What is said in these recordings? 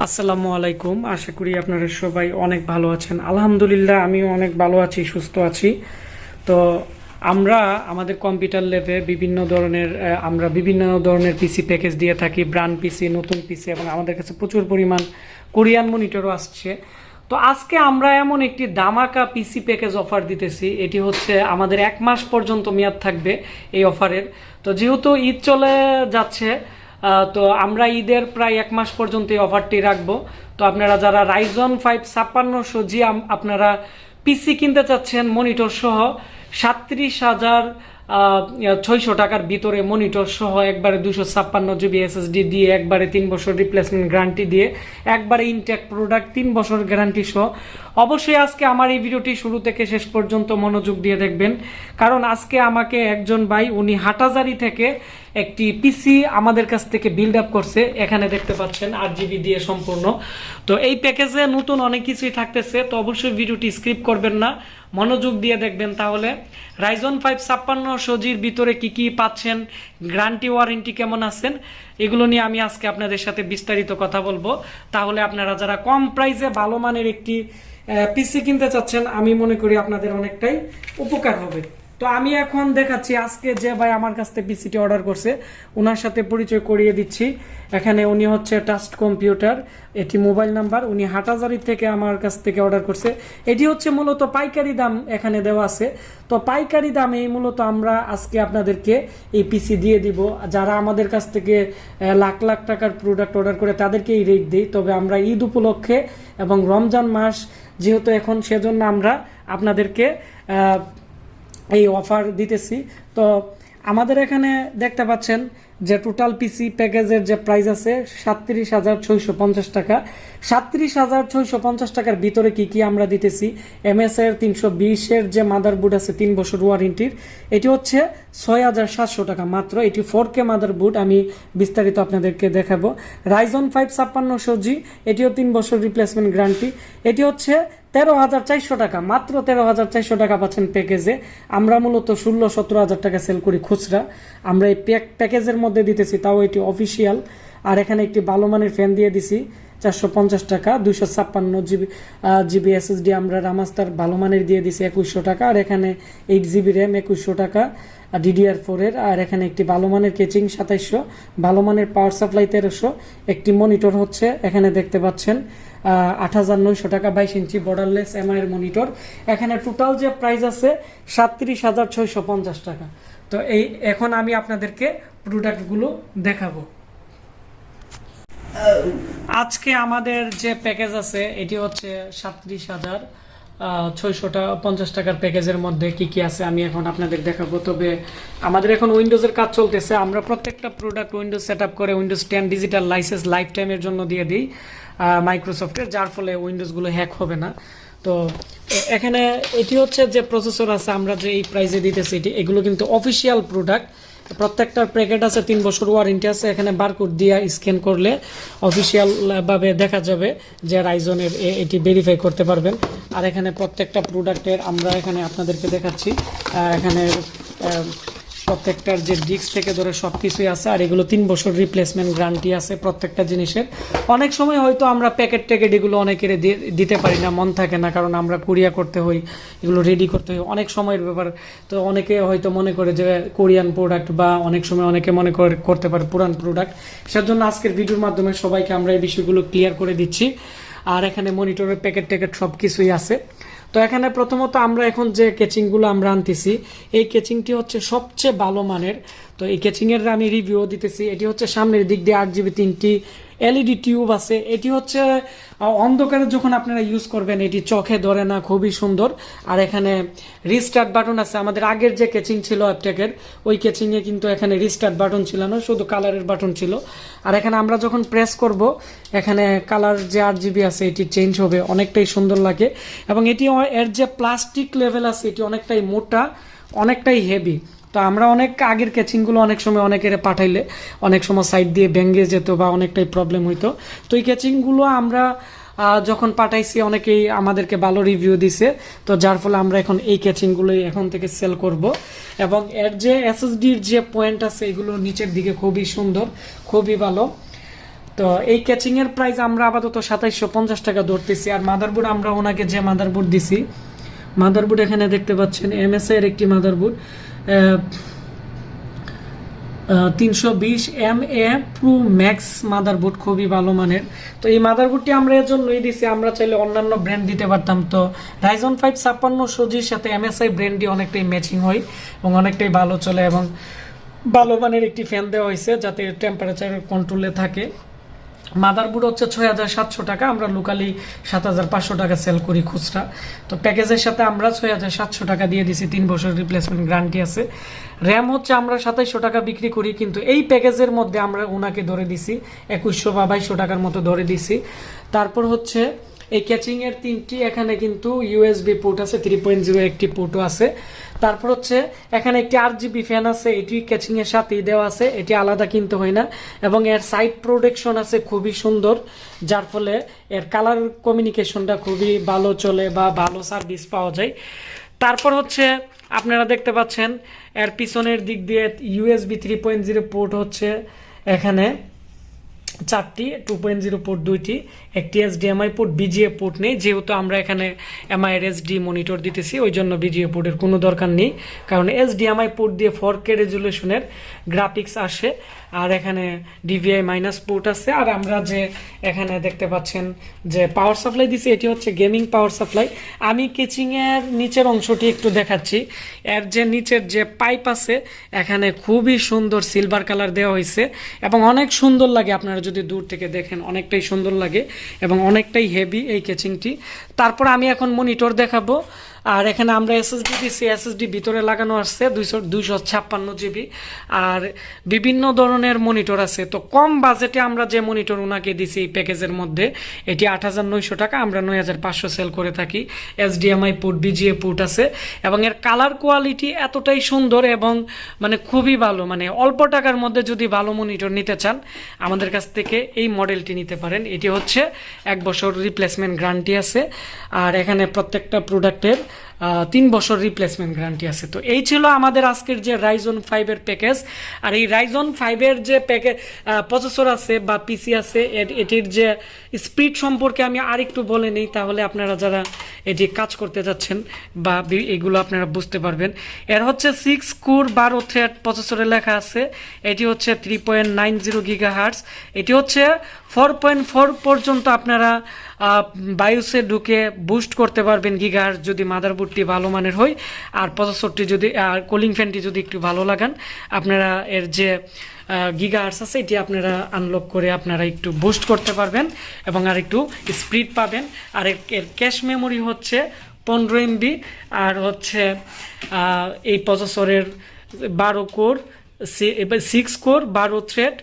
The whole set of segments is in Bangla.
আসসালামু আলাইকুম। আশা করি আপনারা সবাই অনেক ভালো আছেন। আলহামদুলিল্লাহ আমিও অনেক ভালো আছি, সুস্থ আছি। তো আমরা আমাদের কম্পিউটার ল্যাবে বিভিন্ন ধরনের পিসি প্যাকেজ দিয়ে থাকি, ব্র্যান্ড পিসি, নতুন পিসি, এবং আমাদের কাছে প্রচুর পরিমাণ কোরিয়ান মনিটরও আসছে। তো আজকে আমরা এমন একটি দামাকা পিসি প্যাকেজ অফার দিতেছি। এটি হচ্ছে আমাদের 1 মাস পর্যন্ত মেয়াদ থাকবে এই অফারের। তো যেহেতু ঈদ চলে যাচ্ছে, তো আমরা ঈদের প্রায় 1 মাস পর্যন্ত এই অফারটি রাখবো। তো আপনারা যারা রাইজন 5 5600 জি আপনারা পিসি কিনতে চাচ্ছেন মনিটর সহ 37,600 টাকার ভিতরে মনিটর সহ একবারে 256 জিবি এসএসডি দিয়ে একবারে 3 বছর রিপ্লেসমেন্ট গ্যারান্টি দিয়ে একবারে ইনটেক প্রোডাক্ট 3 বছর গ্যারান্টি সহ, অবশ্যই আজকে আমার এই ভিডিওটি শুরু থেকে শেষ পর্যন্ত মনোযোগ দিয়ে দেখবেন। কারণ আজকে আমাকে একজন ভাই, উনি হাটাজারি থেকে একটি পিসি আমাদের কাছ থেকে বিল্ড আপ করছে। এখানে দেখতে পাচ্ছেন 8 জিবি দিয়ে সম্পূর্ণ। তো এই প্যাকেজে নতুন অনেক কিছুই থাকতেছে, তো অবশ্যই ভিডিওটি স্কিপ করবেন না, মনোযোগ দিয়ে দেখবেন। তাহলে রাইজন 5 5600 জির ভিতরে কি কি পাচ্ছেন, গ্যারান্টি ওয়ারেন্টি কেমন আছেন, এগুলো নিয়ে আমি আজকে আপনাদের সাথে বিস্তারিত কথা বলবো। তাহলে আপনারা যারা কম প্রাইসে ভালো মানের একটি পিসি কিনতে চাচ্ছেন, আমি মনে করি আপনাদের অনেকটাই উপকার হবে। তো আমি এখন দেখাচ্ছি আজকে যে ভাই আমার কাছ থেকে পিসিটি অর্ডার করছে, ওনার সাথে পরিচয় করিয়ে দিচ্ছি। এখানে উনি হচ্ছে ট্রাস্ট কম্পিউটার, এটি মোবাইল নাম্বার। উনি হাটাজারি থেকে আমার কাছ থেকে অর্ডার করছে। এটি হচ্ছে মূলত পাইকারি দাম এখানে দেওয়া আছে। তো পাইকারি দামে মূলত আমরা আজকে আপনাদেরকে এই পিসি দিয়ে দিব। যারা আমাদের কাছ থেকে লাখ লাখ টাকার প্রোডাক্ট অর্ডার করে তাদেরকে এই রেট দিই। তবে আমরা ঈদ উপলক্ষে এবং রমজান মাস যেহেতু এখন, সেজন্য আমরা আপনাদেরকে এই অফার দিতেছি। তো আমাদের এখানে দেখতে পাচ্ছেন যে টোটাল পিসি প্যাকেজের যে প্রাইস আছে 37,650 টাকা। 37,650 টাকার ভিতরে কি কি আমরা দিতেছি, এমএসের 320-এর যে মাদারবোর্ড আছে 3 বছর ওয়ারেন্টির, এটি হচ্ছে 6,700 টাকা মাত্র। এটি 4K মাদারবোর্ড, আমি বিস্তারিত আপনাদেরকে দেখাবো। রাইজন 5 5600 জি, এটিও 3 বছর রিপ্লেসমেন্ট গ্যারান্টি। এটি হচ্ছে 13,400 টাকা, মাত্র 13,400 টাকা পাচ্ছেন প্যাকেজে। আমরা মূলত 16-17 হাজার টাকা সেল করি খুচরা, আমরা এই প্যাকেজের মধ্যে দিতেছি, তাও এটি অফিসিয়াল। আর এখানে একটি ভালো মানের ফ্যান দিয়ে দিছি 450 টাকা। 256 জিবি এসএসডি আমরা রামাস্টার ভালো মানের দিয়ে দিছি 2100 টাকা। আর এখানে 8 জিবি র্যাম 2100 টাকা DDR4-এর। আর এখানে একটি ভালো মানের কেচিং 2700, ভালো মানের পাওয়ার সাপ্লাই 1300, একটি মনিটর হচ্ছে এখানে দেখতে পাচ্ছেন 8,900 টাকা, 22 ইঞ্চি বর্ডারলেস এমআই এর মনিটর। এখানে টোটাল যে প্রাইস আছে 37,650 টাকা। তো এখন আমি আপনাদেরকে প্রোডাক্টগুলো দেখাবো। আজকে আমাদের যে প্যাকেজ আছে এটি হচ্ছে 37,650 টাকার প্যাকেজের মধ্যে কি কি আছে আমি এখন আপনাদের দেখাবো। তবে আমাদের এখন উইন্ডোজের কাজ চলতেছে, আমরা প্রত্যেকটা প্রোডাক্ট উইন্ডোজ সেট আপ করে উইন্ডোজ 10 ডিজিটাল লাইসেন্স লাইফ টাইমের জন্য দিয়ে দিই মাইক্রোসফটের, যার ফলে উইন্ডোজগুলো হ্যাক হবে না। তো এখানে এটি হচ্ছে যে প্রসেসর আছে আমরা যে এই প্রাইসে দিতেছি, এগুলো কিন্তু অফিসিয়াল প্রোডাক্ট। প্রত্যেকটার প্যাকেট আছে, 3 বছর ওয়ারেন্টি আছে। এখানে বারকোড দিয়ে স্ক্যান করলে অফিসিয়াল ভাবে দেখা যাবে যে রাইজনের, এটি ভেরিফাই করতে পারবেন। আর এখানে প্রত্যেকটা প্রোডাক্টের আমরা এখানে আপনাদেরকে দেখাচ্ছি, এখানে প্রত্যেকটার যে ডিস্ক থেকে ধরে সব কিছুই আছে। আর এগুলো 3 বছর রিপ্লেসমেন্ট গ্যারান্টি আছে প্রত্যেকটা জিনিসের। অনেক সময় হয়তো আমরা প্যাকেট এগুলো অনেকের দিতে পারি না, মন থাকে না, কারণ আমরা কুরিয়ার করতে হই, এগুলো রেডি করতে হয়, অনেক সময়ের ব্যাপার। তো অনেকে হয়তো মনে করে যে কোরিয়ান প্রোডাক্ট, বা অনেক সময় অনেকে মনে করতে পারে পুরান প্রোডাক্ট। সেজন্য আজকের ভিডিওর মাধ্যমে সবাইকে আমরা এই বিষয়গুলো ক্লিয়ার করে দিচ্ছি। আর এখানে মনিটরের প্যাকেট সব কিছুই আছে। তো এখানে প্রথমত আমরা এখন যে কেচিংগুলো আমরা আনতেছি, এই কেচিংটি হচ্ছে সবচেয়ে ভালো মানের। তো এই কেচিংয়ের আমি রিভিউ দিতেছি। এটি হচ্ছে সামনের দিক দিয়ে 8 জিবি 3টি এলইডি টিউব আছে। এটি হচ্ছে অন্ধকারে যখন আপনারা ইউজ করবেন এটি চোখে ধরে না, খুবই সুন্দর। আর এখানে রিস্টার্ট বাটন আছে। আমাদের আগের যে কেচিং ছিল অ্যাপটেকের, ওই কেচিংয়ে কিন্তু এখানে রিস্টার্ট বাটন ছিল না, শুধু কালারের বাটন ছিল। আর এখানে আমরা যখন প্রেস করব, এখানে কালার যে 8 জিবি আছে এটি চেঞ্জ হবে, অনেকটাই সুন্দর লাগে। এবং এটি এর যে প্লাস্টিক লেভেল আছে এটি অনেকটাই মোটা, অনেকটাই হেভি। তো আমরা অনেক আগের কেচিংগুলো অনেক সময় অনেকের পাঠাইলে অনেক সময় সাইড দিয়ে ভেঙে যেত বা অনেকটাই প্রবলেম হইতো। তো এই কেচিংগুলো আমরা যখন পাঠাইছি অনেকেই আমাদেরকে ভালো রিভিউ দিছে। তো যার ফলে আমরা এখন এই কেচিংগুলোই এখন থেকে সেল করব। এবং এর যে এসএসডির যে পয়েন্ট আছে এগুলো নিচের দিকে খুবই সুন্দর, খুবই ভালো। তো এই ক্যাচিংয়ের প্রাইস আমরা আপাতত 2750 টাকা ধরতেছি। আর মাদারবোর্ড আমরা ওনাকে যে মাদারবোর্ড দিছি, মাদারবোর্ড এখানে দেখতে পাচ্ছেন এমএসআই এর একটি motherboard 320 MA pro max motherboard, খুবই ভালো মানের। তো এই মাদারবোর্ডটি আমরা এর জন্যই দিছি, আমরা চাইলে অন্যান্য ব্র্যান্ড দিতে পারতাম। তো Ryzen 5 5600Gর সাথে এমএসআই ব্র্যান্ডটি অনেকটাই ম্যাচিং হয় এবং অনেকটাই ভালো চলে, এবং ভালো মানের একটি ফ্যান দেওয়া হয়েছে যাতে টেম্পারেচার কন্ট্রোলে থাকে। মাদারবোর্ড হচ্ছে 6700 টাকা, আমরা লোকালি 7500 টাকা সেল করি খুচরা। তো প্যাকেজের সাথে আমরা 6700 টাকা দিয়ে দিছি, 3 বছর রিপ্লেসমেন্ট গ্যারান্টি আছে। র্যাম হচ্ছে আমরা 2700 টাকা বিক্রি করি, কিন্তু এই প্যাকেজের মধ্যে আমরা ওনাকে ধরে দিছি 2100 বা 2200 টাকার মতো ধরে দিছি। তারপর হচ্ছে এই ক্যাচিংয়ের 3টি এখানে কিন্তু ইউএসবি পোর্ট আছে, 3.0 একটি পোর্টও আছে। তারপর হচ্ছে এখানে একটি RGB ফ্যান আছে, এটি ক্যাচিংয়ের সাথেই দেওয়া আছে, এটি আলাদা কিনতে হয় না। এবং এর সাইড প্রোটেকশন আছে খুবই সুন্দর, যার ফলে এর কালার কমিউনিকেশনটা খুবই ভালো চলে বা ভালো সার্ভিস পাওয়া যায়। তারপর হচ্ছে আপনারা দেখতে পাচ্ছেন এর পিছনের দিক দিয়ে ইউএসবি 3.0 পোর্ট হচ্ছে এখানে 4টি, 2.0 পোর্ট 2টি, একটি HDMI পোর্ট, BGA পোর্ট নেই, যেহেতু আমরা এখানে MIRSD মনিটর দিতেছি ওই জন্য BGA পোর্টের কোনো দরকার নেই, কারণ HDMI পোর্ট দিয়ে 4K রেজুলেশনের গ্রাফিক্স আসে। আর এখানে DVI মাইনাস পোর্ট আছে। আর আমরা যে এখানে দেখতে পাচ্ছেন যে পাওয়ার সাপ্লাই দিছি, এটি হচ্ছে গেমিং পাওয়ার সাপ্লাই। আমি কেচিংয়ের নিচের অংশটি একটু দেখাচ্ছি। এর যে নিচের যে পাইপ আছে এখানে খুবই সুন্দর সিলভার কালার দেওয়া হয়েছে এবং অনেক সুন্দর লাগে, আপনারা যদি দূর থেকে দেখেন অনেকটাই সুন্দর লাগে এবং অনেকটাই হেভি এই কেচিংটি। তারপর আমি এখন মনিটর দেখাবো। আর এখানে আমরা এসএসডি দিচ্ছি, এসএসডি ভিতরে লাগানো আসছে 256 জিবি। আর বিভিন্ন ধরনের মনিটর আছে। তো কম বাজেটে আমরা যে মনিটর ওনাকে দিছি এই প্যাকেজের মধ্যে, এটি 8900 টাকা, আমরা 9500 সেল করে থাকি। HDMI পোর্ট, BGA পোর্ট আছে এবং এর কালার কোয়ালিটি এতটাই সুন্দর এবং মানে খুবই ভালো। মানে অল্প টাকার মধ্যে যদি ভালো মনিটর নিতে চান আমাদের কাছ থেকে এই মডেলটি নিতে পারেন। এটি হচ্ছে 1 বছর রিপ্লেসমেন্ট গ্যারান্টি আছে। আর এখানে প্রত্যেকটা প্রোডাক্টের 3 বছর রিপ্লেসমেন্ট গ্যারান্টি আছে। তো এই ছিল আমাদের আজকের যে Ryzen 5 এর প্যাকেজ। আর এই Ryzen 5 এর যে প্রসেসর আছে বা পিসি আছে, এটির যে স্পিড সম্পর্কে আমি আরেকটু বলে নিই, তাহলে আপনারা যারা এটি কাজ করতে যাচ্ছেন বা এগুলো আপনারা বুঝতে পারবেন। এর হচ্ছে 6 কোর 12 থ্রেড প্রসেসরে লেখা আছে। এটি হচ্ছে 3.90 GHz। এটি হচ্ছে 4.4 পর্যন্ত আপনারা বায়োসে ঢুকে বুস্ট করতে পারবেন গিগাহার্জ, যদি মাদারবোর্ডটি ভালো মানের হয় আর প্রসেসরটি যদি আর কুলিং ফ্যানটি যদি একটু ভালো লাগান, আপনারা এর যে গিগাহার্জ আছে এটি আপনারা আনলক করে আপনারা একটু বুস্ট করতে পারবেন এবং আর একটু স্পিড পাবেন। আর এর ক্যাশ মেমোরি হচ্ছে 15 MB। আর হচ্ছে এই প্রসেসরের 12 কোর 6 কোর 12 থ্রেড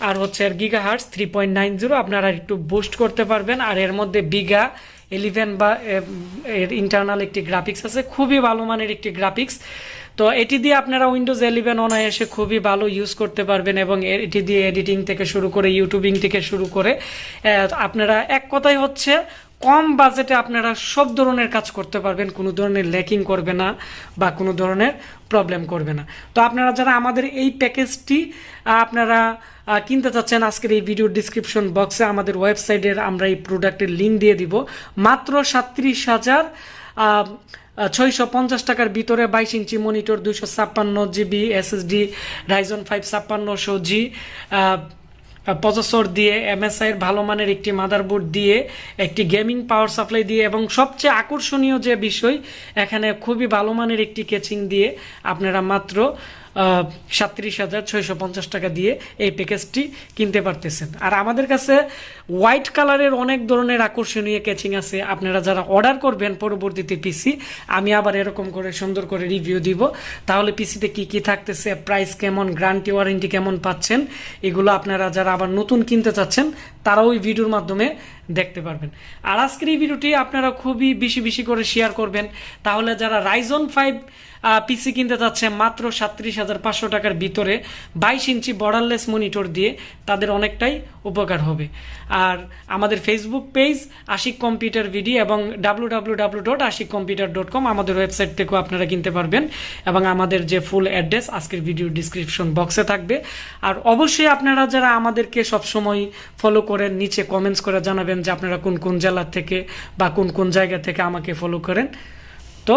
আর হচ্ছে এর গিগাহার্জ 3.90, আপনারা একটু বুস্ট করতে পারবেন। আর এর মধ্যে বিগা 11 বা এর ইন্টারনাল একটি গ্রাফিক্স আছে, খুবই ভালো মানের একটি গ্রাফিক্স। তো এটি দিয়ে আপনারা উইন্ডোজ 11 অনায়াসে খুবই ভালো ইউজ করতে পারবেন এবং এটি দিয়ে এডিটিং থেকে শুরু করে ইউটিউবিং থেকে শুরু করে আপনারা এক কথাই হচ্ছে কম বাজেটে আপনারা সব ধরনের কাজ করতে পারবেন, কোনো ধরনের ল্যাকিং করবে না বা কোনো ধরনের প্রবলেম করবে না। তো আপনারা যারা আমাদের এই প্যাকেজটি আপনারা কিনতে চাচ্ছেন, আজকের এই ভিডিওর ডিসক্রিপশন বক্সে আমাদের ওয়েবসাইটের আমরা এই প্রোডাক্টের লিঙ্ক দিয়ে দিব। মাত্র 37,650 টাকার ভিতরে 22 inch monitor, 256 GB SSD, Ryzen 5 5600G processor দিয়ে, MSI এর ভালো মানের একটি মাদারবোর্ড দিয়ে, একটি গেমিং পাওয়ার সাপ্লাই দিয়ে এবং সবচেয়ে আকর্ষণীয় যে বিষয় এখানে খুবই ভালো মানের একটি কেচিং দিয়ে আপনারা মাত্র 37,650 টাকা দিয়ে এই প্যাকেজটি কিনতে পারতেছেন। আর আমাদের কাছে হোয়াইট কালারের অনেক ধরনের আকর্ষণীয় ক্যাচিং আছে। আপনারা যারা অর্ডার করবেন পরবর্তীতে পিসি, আমি আবার এরকম করে সুন্দর করে রিভিউ দিব, তাহলে পিসিতে কি কি থাকতেছে, প্রাইস কেমন, গ্যারান্টি ওয়ারেন্টি কেমন পাচ্ছেন, এগুলো আপনারা যারা আবার নতুন কিনতে চাচ্ছেন তারাও ওই ভিডিওর মাধ্যমে দেখতে পারবেন। আর আজকের এই ভিডিওটি আপনারা খুবই বেশি বেশি করে শেয়ার করবেন, তাহলে যারা Ryzen 5 পিসি কিনতে চাচ্ছে মাত্র 37,500 টাকার ভিতরে 22 ইঞ্চি বর্ডারলেস মনিটর দিয়ে, তাদের অনেকটাই উপকার হবে। আর আমাদের ফেসবুক পেজ আশিক কম্পিউটার ভিডি এবং www.ashikcomputer.com আমাদের ওয়েবসাইট থেকেও আপনারা কিনতে পারবেন, এবং আমাদের যে ফুল অ্যাড্রেস আজকের ভিডিও ডিসক্রিপশন বক্সে থাকবে। আর অবশ্যই আপনারা যারা আমাদেরকে সবসময় ফলো করেন, নিচে কমেন্টস করে জানাবেন যে আপনারা কোন কোন জেলা থেকে বা কোন কোন জায়গা থেকে আমাকে ফলো করেন। তো